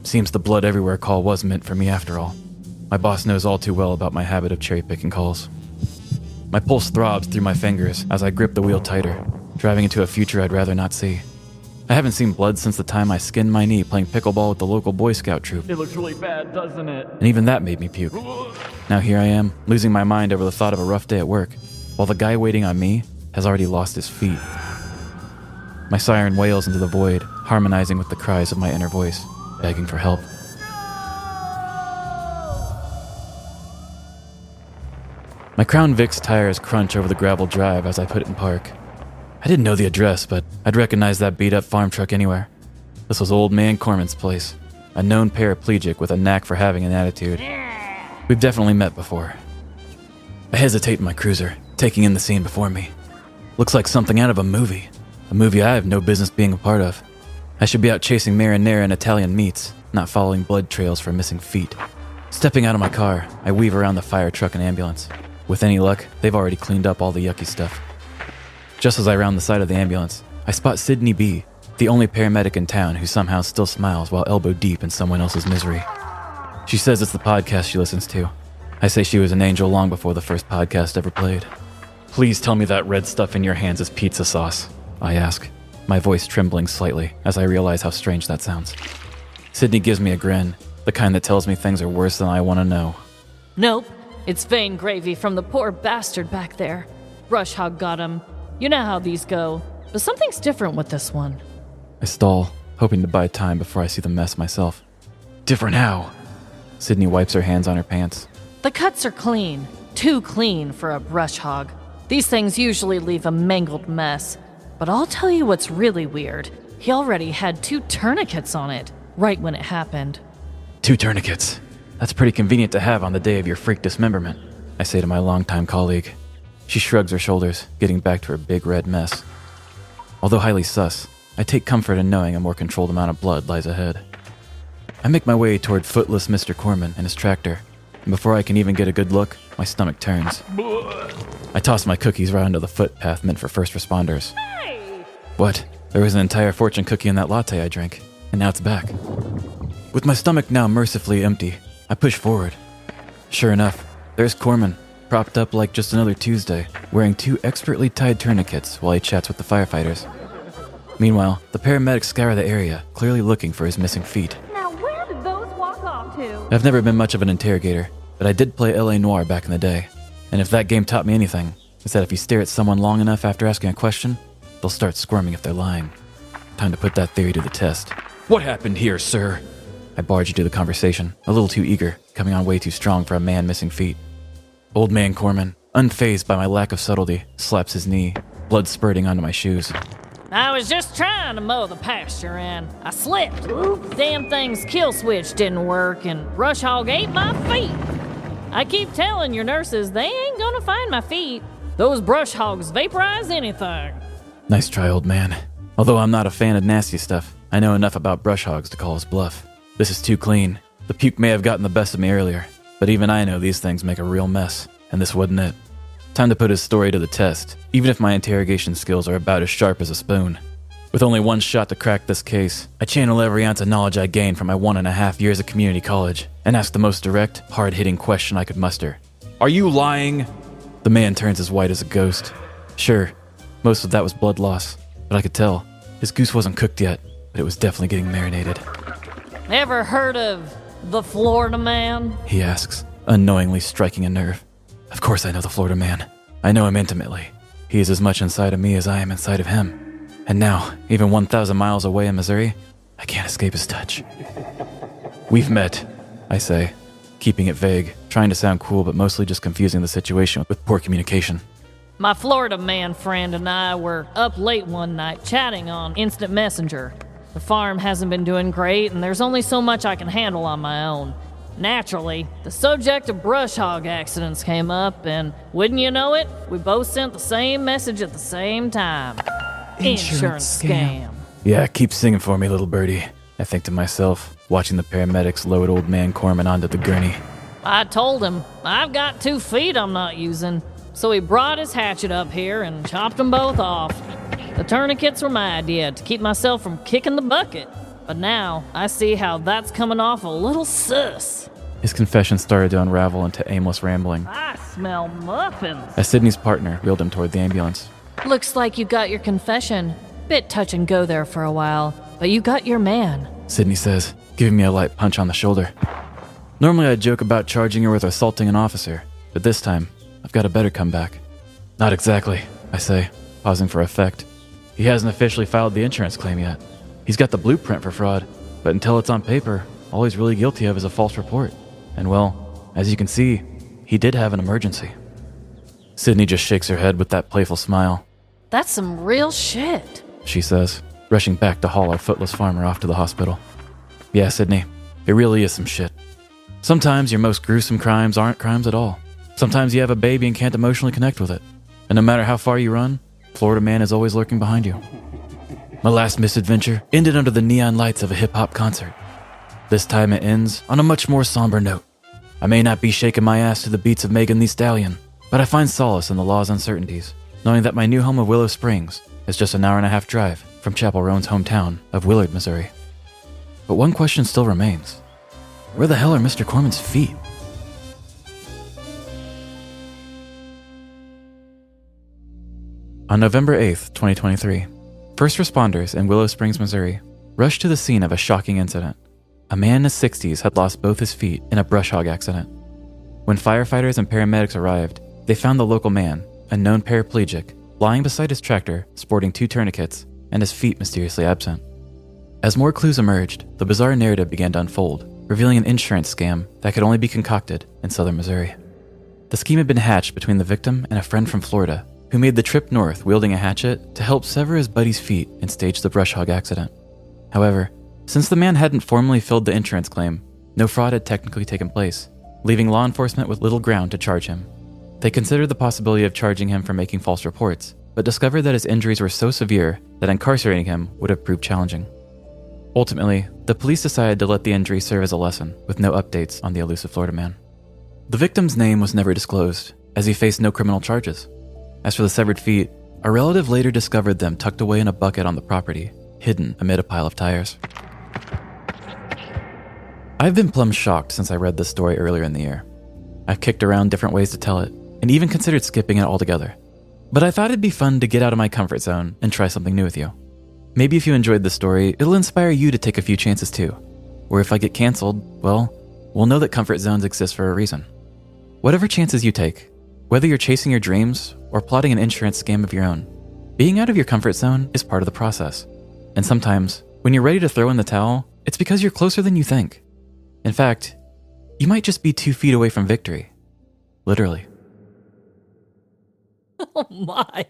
Seems the blood everywhere call was meant for me after all. My boss knows all too well about my habit of cherry-picking calls. My pulse throbs through my fingers as I grip the wheel tighter, driving into a future I'd rather not see. I haven't seen blood since the time I skinned my knee playing pickleball with the local Boy Scout troop. It looks really bad, doesn't it? And even that made me puke. Now here I am, losing my mind over the thought of a rough day at work, while the guy waiting on me has already lost his feet. My siren wails into the void, harmonizing with the cries of my inner voice, begging for help. My Crown Vic's tires crunch over the gravel drive as I put it in park. I didn't know the address, but I'd recognize that beat-up farm truck anywhere. This was Old Man Corman's place, a known paraplegic with a knack for having an attitude. We've definitely met before. I hesitate in my cruiser, taking in the scene before me. Looks like something out of a movie I have no business being a part of. I should be out chasing marinara and Italian meats, not following blood trails for missing feet. Stepping out of my car, I weave around the fire truck and ambulance. With any luck, they've already cleaned up all the yucky stuff. Just as I round the side of the ambulance, I spot Sydney B., the only paramedic in town who somehow still smiles while elbow deep in someone else's misery. She says it's the podcast she listens to. I say she was an angel long before the first podcast ever played. Please tell me that red stuff in your hands is pizza sauce, I ask, my voice trembling slightly as I realize how strange that sounds. Sydney gives me a grin, the kind that tells me things are worse than I want to know. Nope, it's vein gravy from the poor bastard back there. Brush Hog got him. You know how these go, but something's different with this one. I stall, hoping to buy time before I see the mess myself. Different how? Sydney wipes her hands on her pants. The cuts are clean. Too clean for a brush hog. These things usually leave a mangled mess. But I'll tell you what's really weird. He already had 2 tourniquets on it, right when it happened. 2 tourniquets. That's pretty convenient to have on the day of your freak dismemberment, I say to my longtime colleague. She shrugs her shoulders, getting back to her big red mess. Although highly sus, I take comfort in knowing a more controlled amount of blood lies ahead. I make my way toward footless Mr. Corman and his tractor, and before I can even get a good look, my stomach turns. I toss my cookies right onto the footpath meant for first responders. Hey! What? There was an entire fortune cookie in that latte I drank, and now it's back. With my stomach now mercifully empty, I push forward. Sure enough, there's Corman, propped up like just another Tuesday, wearing 2 expertly tied tourniquets while he chats with the firefighters. Meanwhile, the paramedics scour the area, clearly looking for his missing feet. Now where did those walk off to? I've never been much of an interrogator, but I did play L.A. Noire back in the day. And if that game taught me anything, it's that if you stare at someone long enough after asking a question, they'll start squirming if they're lying. Time to put that theory to the test. What happened here, sir? I barge into the conversation, a little too eager, coming on way too strong for a man missing feet. Old man Corman, unfazed by my lack of subtlety, slaps his knee, blood spurting onto my shoes. I was just trying to mow the pasture and I slipped. Damn thing's kill switch didn't work and Brush Hog ate my feet. I keep telling your nurses they ain't gonna find my feet. Those Brush Hogs vaporize anything. Nice try, old man. Although I'm not a fan of nasty stuff, I know enough about Brush Hogs to call his bluff. This is too clean. The puke may have gotten the best of me earlier, but even I know these things make a real mess, and this wasn't it. Time to put his story to the test, even if my interrogation skills are about as sharp as a spoon. With only one shot to crack this case, I channel every ounce of knowledge I gained from my 1.5 years of community college, and ask the most direct, hard-hitting question I could muster. Are you lying? The man turns as white as a ghost. Sure, most of that was blood loss, but I could tell. His goose wasn't cooked yet, but it was definitely getting marinated. Ever heard of the Florida Man? He asks, unknowingly striking a nerve. Of course I know the Florida Man. I know him intimately. He is as much inside of me as I am inside of him. And now, even 1,000 miles away in Missouri, I can't escape his touch. We've met, I say, keeping it vague, trying to sound cool but mostly just confusing the situation with poor communication. My Florida Man friend and I were up late one night chatting on Instant Messenger. The farm hasn't been doing great and there's only so much I can handle on my own. Naturally, the subject of brush hog accidents came up and wouldn't you know it, we both sent the same message at the same time. Insurance scam. Yeah, keep singing for me, little birdie, I think to myself, watching the paramedics load old man Corman onto the gurney. I told him, I've got 2 feet I'm not using, so he brought his hatchet up here and chopped them both off. The tourniquets were my idea to keep myself from kicking the bucket, but now I see how that's coming off a little sus. His confession started to unravel into aimless rambling, I smell muffins. as Sydney's partner wheeled him toward the ambulance. Looks like you got your confession. Bit touch and go there for a while, but you got your man. Sydney says, giving me a light punch on the shoulder. Normally I'd joke about charging her with assaulting an officer, but this time, I've got a better comeback. Not exactly, I say, pausing for effect. He hasn't officially filed the insurance claim yet. He's got the blueprint for fraud, but until it's on paper, all he's really guilty of is a false report. And well, as you can see, he did have an emergency. Sydney just shakes her head with that playful smile. That's some real shit. She says, rushing back to haul our footless farmer off to the hospital. Yeah, Sydney, it really is some shit. Sometimes your most gruesome crimes aren't crimes at all. Sometimes you have a baby and can't emotionally connect with it. And no matter how far you run, Florida Man is always lurking behind you. My last misadventure ended under the neon lights of a hip-hop concert. This time it ends on a much more somber note. I may not be shaking my ass to the beats of Megan Thee Stallion, but I find solace in the law's uncertainties, knowing that my new home of Willow Springs is just an hour-and-a-half drive from Chapel Roan's hometown of Willard, Missouri. But one question still remains. Where the hell are Mr. Corman's feet? On November 8th, 2023, first responders in Willow Springs, Missouri, rushed to the scene of a shocking incident. A man in his 60s had lost both his feet in a brush hog accident. When firefighters and paramedics arrived, they found the local man, a known paraplegic, lying beside his tractor, sporting 2 tourniquets, and his feet mysteriously absent. As more clues emerged, the bizarre narrative began to unfold, revealing an insurance scam that could only be concocted in southern Missouri. The scheme had been hatched between the victim and a friend from Florida, who made the trip north wielding a hatchet to help sever his buddy's feet and stage the Brush Hog accident. However, since the man hadn't formally filled the insurance claim, no fraud had technically taken place, leaving law enforcement with little ground to charge him. They considered the possibility of charging him for making false reports, but discovered that his injuries were so severe that incarcerating him would have proved challenging. Ultimately, the police decided to let the injury serve as a lesson, with no updates on the elusive Florida man. The victim's name was never disclosed, as he faced no criminal charges. As for the severed feet, a relative later discovered them tucked away in a bucket on the property, hidden amid a pile of tires. I've been plumb shocked since I read this story earlier in the year. I've kicked around different ways to tell it, and even considered skipping it altogether. But I thought it'd be fun to get out of my comfort zone and try something new with you. Maybe if you enjoyed this story, it'll inspire you to take a few chances too. Or if I get canceled, well, we'll know that comfort zones exist for a reason. Whatever chances you take, whether you're chasing your dreams or plotting an insurance scam of your own, being out of your comfort zone is part of the process. And sometimes, when you're ready to throw in the towel, it's because you're closer than you think. In fact, you might just be 2 feet away from victory. Literally. Oh my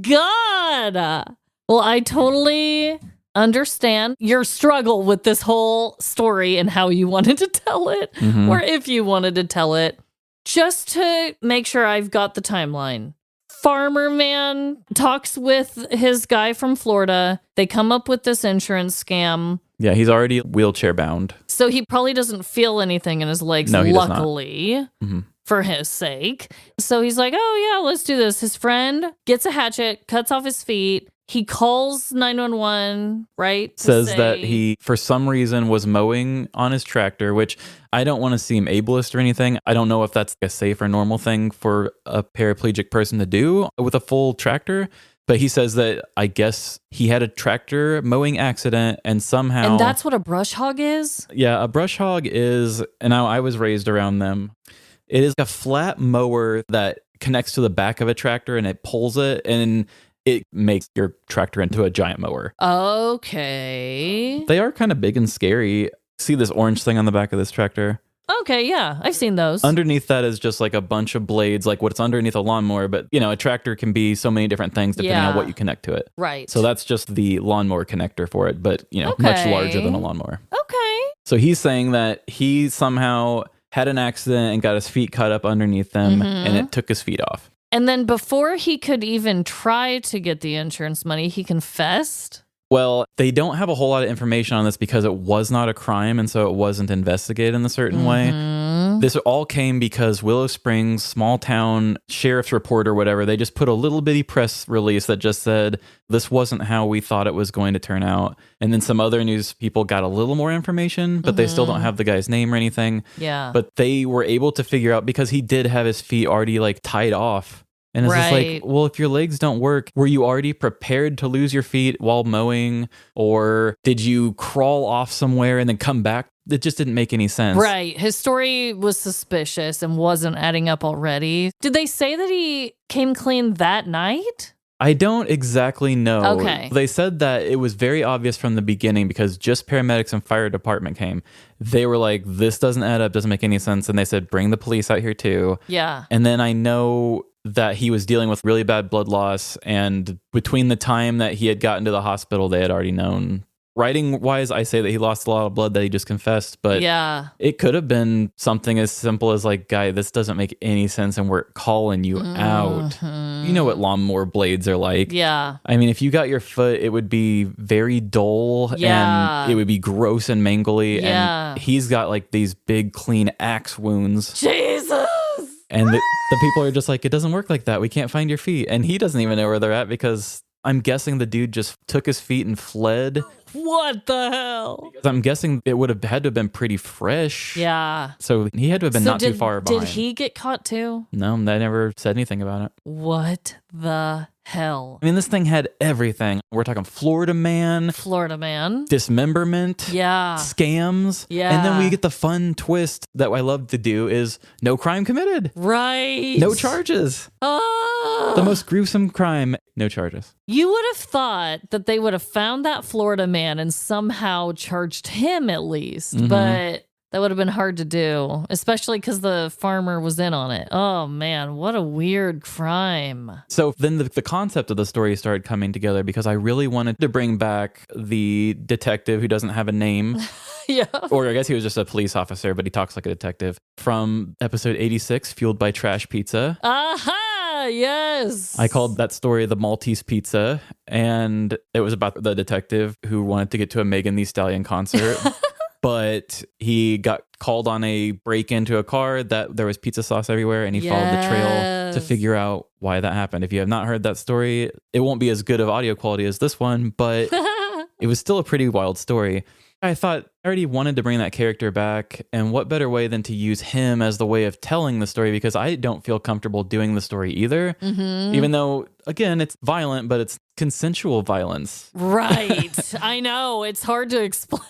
God. Well, I totally understand your struggle with this whole story and how you wanted to tell it, or if you wanted to tell it. Just to make sure I've got the timeline. Farmer man talks with his guy from Florida. They come up with this insurance scam. Yeah, he's already wheelchair bound. So he probably doesn't feel anything in his legs, No, he does luckily, not. for his sake. So he's like, oh yeah, let's do this. His friend gets a hatchet, cuts off his feet. He calls 911, right? Says that he, for some reason, was mowing on his tractor, which I don't want to seem ableist or anything. I don't know if that's a safe or normal thing for a paraplegic person to do with a full tractor. But he says that, I guess, he had a tractor mowing accident and somehow... And that's what a brush hog is? Yeah, a brush hog is, and I was raised around them. It is a flat mower that connects to the back of a tractor and it pulls it and it makes your tractor into a giant mower. Okay. They are kind of big and scary. See this orange thing on the back of this tractor? Okay, yeah, I've seen those. Underneath that is just like a bunch of blades, like what's underneath a lawnmower. But, you know, a tractor can be so many different things depending on what you connect to it. Right. So that's just the lawnmower connector for it, but, you know, much larger than a lawnmower. Okay. So he's saying that he somehow had an accident and got his feet cut up underneath him and it took his feet off. And then before he could even try to get the insurance money, he confessed? Well, they don't have a whole lot of information on this because it was not a crime, and so it wasn't investigated in a certain way. This all came because Willow Springs, small town sheriff's report or whatever, they just put a little bitty press release that just said, this wasn't how we thought it was going to turn out. And then some other news people got a little more information, but they still don't have the guy's name or anything. Yeah. But they were able to figure out, because he did have his feet already like tied off. And it's just like, well, if your legs don't work, were you already prepared to lose your feet while mowing? Or did you crawl off somewhere and then come back? It just didn't make any sense. Right. His story was suspicious and wasn't adding up already. Did they say that he came clean that night? I don't exactly know. Okay. They said that it was very obvious from the beginning because just paramedics and fire department came. They were like, this doesn't add up, doesn't make any sense. And they said, bring the police out here too. Yeah. And then I know that he was dealing with really bad blood loss. And between the time that he had gotten to the hospital, they had already known. Writing wise, I say that he lost a lot of blood that he just confessed, but it could have been something as simple as like, guy, this doesn't make any sense and we're calling you out. You know what lawnmower blades are like. Yeah. I mean, if you got your foot, it would be very dull and it would be gross and mangly. And he's got like these big, clean axe wounds. Jesus. And the people are just like, it doesn't work like that. We can't find your feet. And he doesn't even know where they're at because I'm guessing the dude just took his feet and fled. What the hell? I'm guessing it would have had to have been pretty fresh. Yeah. So he had to have been not too far behind. Did he get caught too? No, they never said anything about it. What the hell? I mean, this thing had everything. We're talking Florida man. Dismemberment. Yeah. Scams. Yeah. And then we get the fun twist that I love to do is no crime committed. Right. No charges. Oh. The most gruesome crime, no charges. You would have thought that they would have found that Florida man and somehow charged him at least, but that would have been hard to do, especially because the farmer was in on it. Oh man, what a weird crime. So then the concept of the story started coming together because I really wanted to bring back the detective who doesn't have a name. Yeah. Or I guess he was just a police officer, but he talks like a detective. From episode 86, Fueled by Trash Pizza. Aha, yes. I called that story The Maltese Pizza, and it was about the detective who wanted to get to a Megan Thee Stallion concert. But he got called on a break into a car that there was pizza sauce everywhere, and he followed the trail to figure out why that happened. If you have not heard that story, it won't be as good of audio quality as this one, but it was still a pretty wild story. I thought I already wanted to bring that character back, and what better way than to use him as the way of telling the story, because I don't feel comfortable doing the story either, even though, again, it's violent, but it's consensual violence. Right. I know. It's hard to explain.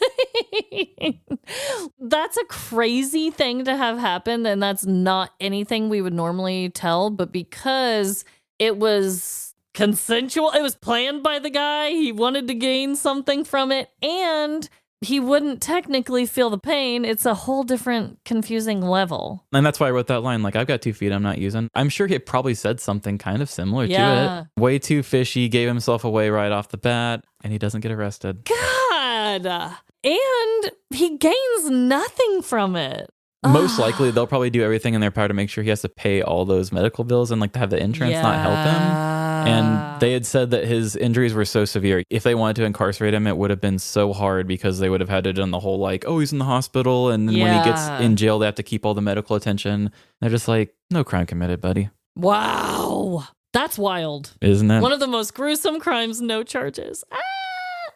That's a crazy thing to have happen, and that's not anything we would normally tell, but because it was consensual, it was planned by the guy, he wanted to gain something from it, and he wouldn't technically feel the pain. It's a whole different confusing level. And that's why I wrote that line, like, I've got 2 feet I'm not using. I'm sure he probably said something kind of similar to it. Way too fishy, gave himself away right off the bat, and he doesn't get arrested. God! And he gains nothing from it. Most likely, they'll probably do everything in their power to make sure he has to pay all those medical bills and like to have the insurance not help him. And they had said that his injuries were so severe. If they wanted to incarcerate him, it would have been so hard because they would have had to done the whole like, oh, he's in the hospital. And then when he gets in jail, they have to keep all the medical attention. They're just like, no crime committed, buddy. Wow. That's wild. Isn't it? One of the most gruesome crimes, no charges.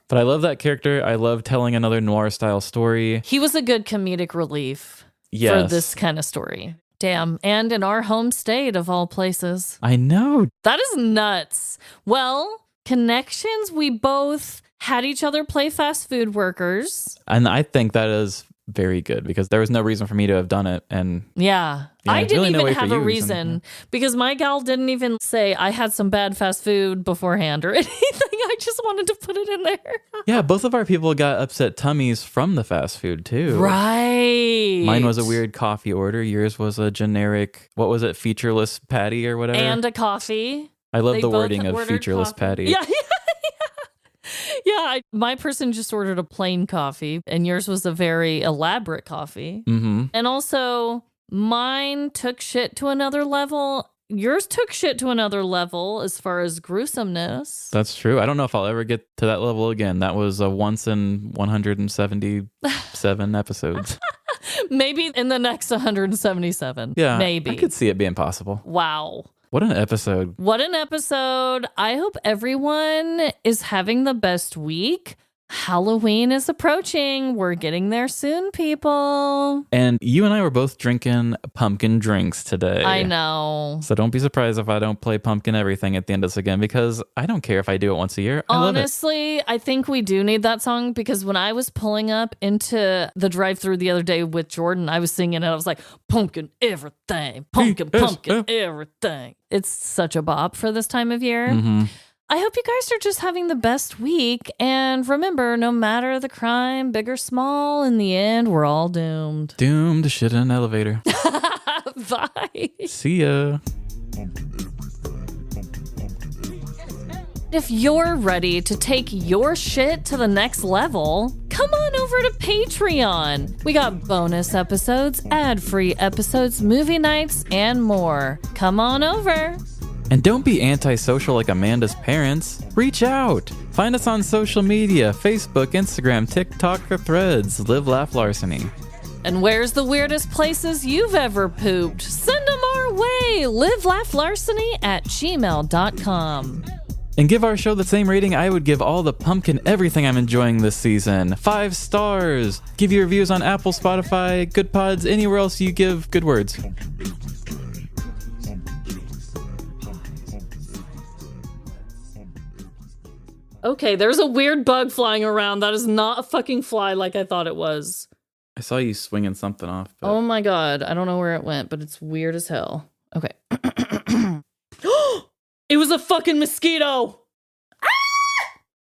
But I love that character. I love telling another noir style story. He was a good comedic relief. Yes. For this kind of story. Damn. And in our home state of all places. I know. That is nuts. Well, connections. We both had each other play fast food workers. And I think that is very good because there was no reason for me to have done it. And I didn't really no way even have for a you, reason because my gal didn't even say I had some bad fast food beforehand or anything. I just wanted to put it in there. Yeah, both of our people got upset tummies from the fast food too. Right. Mine was a weird coffee order. Yours was a generic, what was it, featureless patty or whatever? And a coffee. I love They the both wording of ordered featureless coffee. patty. Yeah, my person just ordered a plain coffee, and yours was a very elaborate coffee. Mm-hmm. And also, mine took shit to another level. Yours took shit to another level as far as gruesomeness. That's true. I don't know if I'll ever get to that level again. That was a once in 177 episodes. Maybe in the next 177. Yeah, maybe. I could see it being possible. Wow. What an episode. What an episode. I hope everyone is having the best week. Halloween is approaching. We're getting there soon, people. And you and I were both drinking pumpkin drinks today. I know. So don't be surprised if I don't play pumpkin everything at the end of this again, because I don't care if I do it once a year. I love it. Honestly, I think we do need that song because when I was pulling up into the drive-thru the other day with Jordan, I was singing it. I was like, pumpkin everything, pumpkin, pumpkin everything. It's such a bop for this time of year. Mm-hmm. I hope you guys are just having the best week. And remember, no matter the crime, big or small, in the end, we're all doomed. Doomed to shit in an elevator. Bye. See ya. If you're ready to take your shit to the next level, come on over to Patreon. We got bonus episodes, ad-free episodes, movie nights, and more. Come on over. And don't be antisocial like Amanda's parents. Reach out. Find us on social media, Facebook, Instagram, TikTok, or Threads. Live, laugh, Larceny. And where's the weirdest places you've ever pooped? Send them our way. livelaughlarceny@gmail.com. And give our show the same rating I would give all the pumpkin everything I'm enjoying this season. 5 stars. Give your reviews on Apple, Spotify, Good Pods, anywhere else you give good words. Okay, there's a weird bug flying around. That is not a fucking fly like I thought it was. I saw you swinging something off. But... Oh my god, I don't know where it went, but it's weird as hell. Okay. was a fucking mosquito.